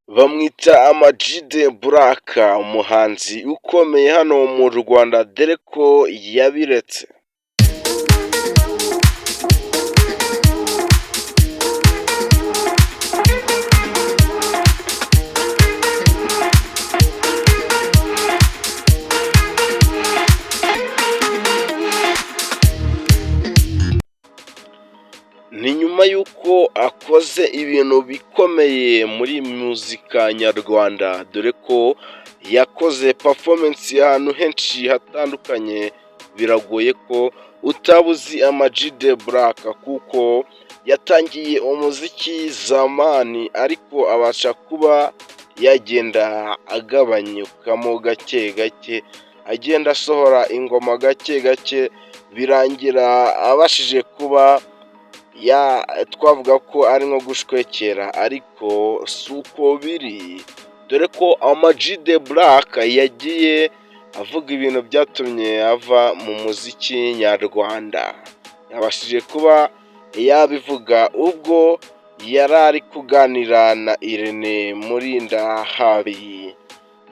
Bamwita Ama-G The Black, umuhanzi ukomeye hano mu Rwanda dore ko yabiretse. Ni nyuma y'uko akoze ibintu bikomeye muri muzika nyarwanda, dore ko yakoze performance ahantu henshi hatandukanye. Biragoye ko utaba uzi Ama-G The Black kuko yatangiye umuziki zamani, ariko abasha kuba yagenda agabanyukamo gake gake, agenda asohora ingoma gake gake, birangira abashije kuba twavuga ko ari nko gushwekera, ariko si uko biri, dore ko Ama-G The Black yagiye avuga ibintu byatumye ava mu muziki nyarwanda. Yabashije kuba yabivuga ubwo yari ari kuganira na Irene Murindahabi,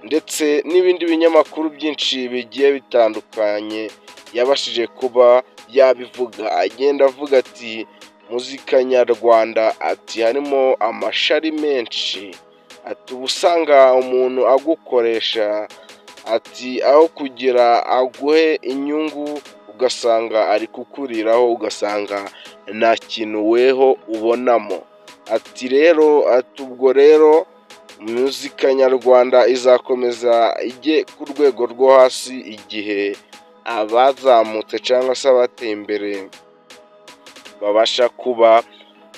ndetse n'ibindi binyamakuru byinshi bigiye bitandukanye. Yabashije kuba yabivuga, agenda avuga ati muzika nyarwanda, ati harimo amashari menshi, ati uba usanga umuntu agukoresha, ati aho kugira aguhe inyungu ugasanga ari kukuriraho, ugasanga nta kintu weho ubonamo. Ati rero, ati ubwo rero muzika nyarwanda izakomeza ijye ku rwego rwo hasi igihe abazamutse cyangwa se abateye imbere babasha kuba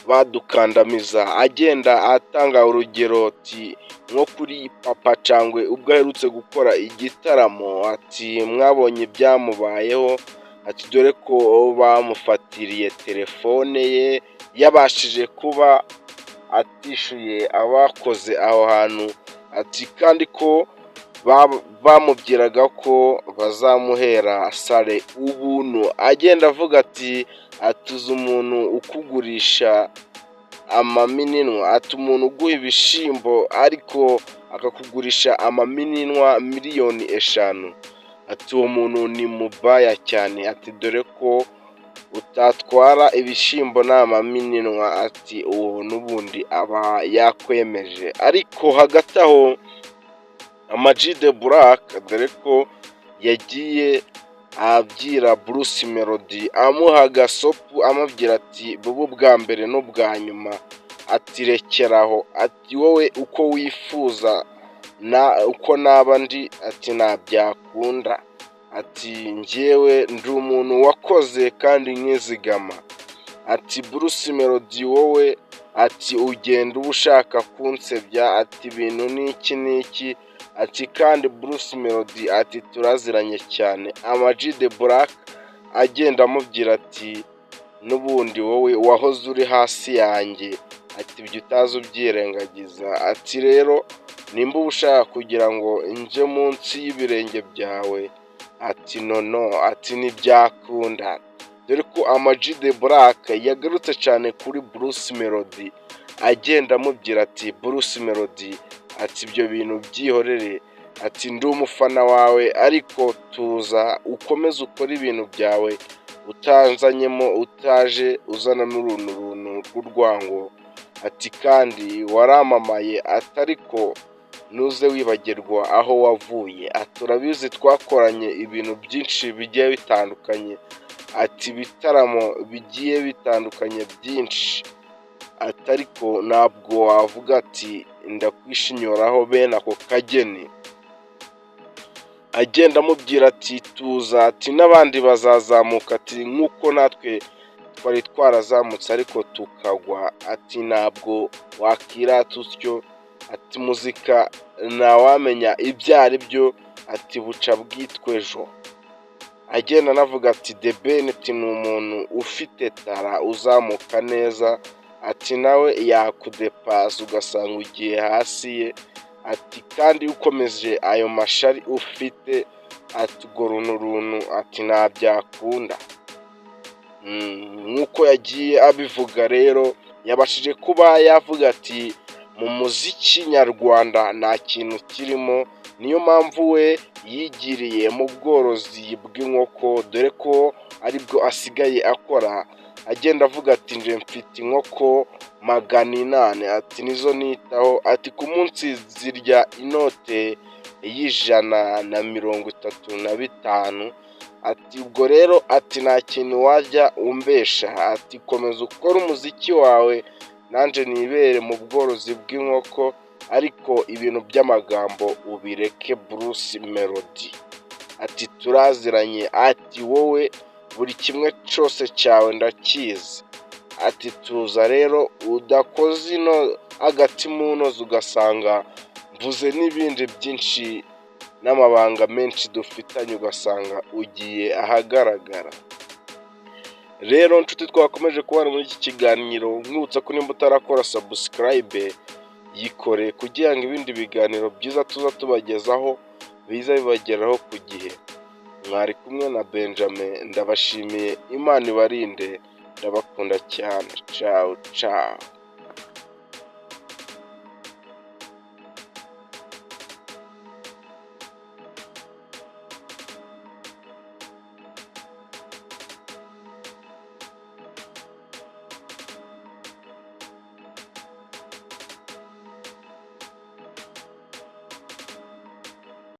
badukandamiza. Agenda atanga urugero ati nko kuri Papa Cyangwe ubwo aherutse gukora igitaramo, ati mwabonye ibyamubayeho, ati dore ko bamufatiriye telefone ye, yabashije kuba atishyuye abakoze aho hantu, ati kandi ko bamubwiraga ko bazamuhera sale ubuntu. Agenda avuga ati atuze umuntu ukugurisha amamininwa, ati umuntu uguha ibishyimbo ariko akakugurisha amamininwa 5,000,000, ati uwo muntu ni mubaya cyane, ati dore ko utatwara ibishyimbo n'amamininwa, ati uwo n'ubundi aba yakwemeje. Ariko hagati aho Ama-G The Black dore ko yagiye abwira Bruce Melody, amuha agasopu, amubwira ati bubu bwa mbere n'ubwa nyuma, ati rekeraho, ati wowe uko wifuza uko naba ndi, ati ntabyakunda, ati njyewe ndi umuntu wakoze kandi nkizigama, ati Bruce Melody wowe, ati ugenda uba ushaka kunsebya, ati ibintu n'iki n'iki, ati kandi Bruce Melody ati turaziranye cyane. Ama-G The Black agenda amubwira ati n'ubundi wowe wahoze uri hasi yanjye, ati ibyo utazi ubyirengagiza, ati rero nimba uba ushaka kugira ngo nje munsi y'ibirenge byawe, ati nono, ati ntibyakunda. Dore ko Ama-G The Black yagarutse cyane kuri Bruce Melody, agenda amubwira ati Bruce Melody, ati ibyo bintu byihorere, ati ndi umufana wawe, ariko tuza ukomeze ukora ibintu byawe utanzanyemo, utaje uzanamo uruntu rw'urwango, ati kandi waramamaye, ati ariko ntuze wibagirwa aho wavuye, ati urabizi twakoranye ibintu byinshi bigiye bitandukanye, ati ibitaramo bigiye bitandukanye byinshi, ati ariko ntabwo wavuga ati ndakwishinyoraho bene ako kageni. Agenda amubwira ati tuza, ati n'abandi bazazamuka, ati nk'uko natwe twari twarazamutse ariko tukagwa, ati ntabwo wakirata utyo, ati muzika ntawamenya ibyo ari byo, ati buca bwitwa ejo. Agenda anavuga ati The Ben ati ni umuntu ufite tara uzamuka neza, ati nawe yakudepasa ugasanga ugiye hasi ye, ati kandi ukomeje ayo mashari ufite, ati urwo runtu, ati ntabyakunda. Nk'uko yagiye abivuga rero, yabashije kuba yavuga ati mu muziki nyarwanda nta kintu kirimo, niyo mpamvu we yigiriye mu bworozi bw'inkoko, dore ko aribwo asigaye akora, agenda avuga ati nje mfite inkoko 800, ati nizo nitaho, ati ku munsi zirya inote y'135, ati ubwo rero ati nta kintu wajya umbesha, ati komeza ukore umuziki wawe nanjye nibere mu bworozi bw'inkoko, ariko ibintu by'amagambo ubireke Bruce Melody, ati turaziranye, ati wowe buri kimwe cyose cyawe ndakizi, ati tuza rero udakoze ino hagati mu ntozi ugasanga mvuze n'ibindi byinshi n'amabanga menshi dufitanye ugasanga ugiye ahagaragara. Rero nshuti twakomeje kubana muri iki kiganiro, nkwibutsa ko nimba utarakora subscribe yikore kugira ngo ibindi biganiro byiza tuza tubagezaho biza bibageraho ku gihe. Mwari kumwe na Benjamin, ndabashimiye, Imana ibarinde, ndabakunda cyane, ciao ciao.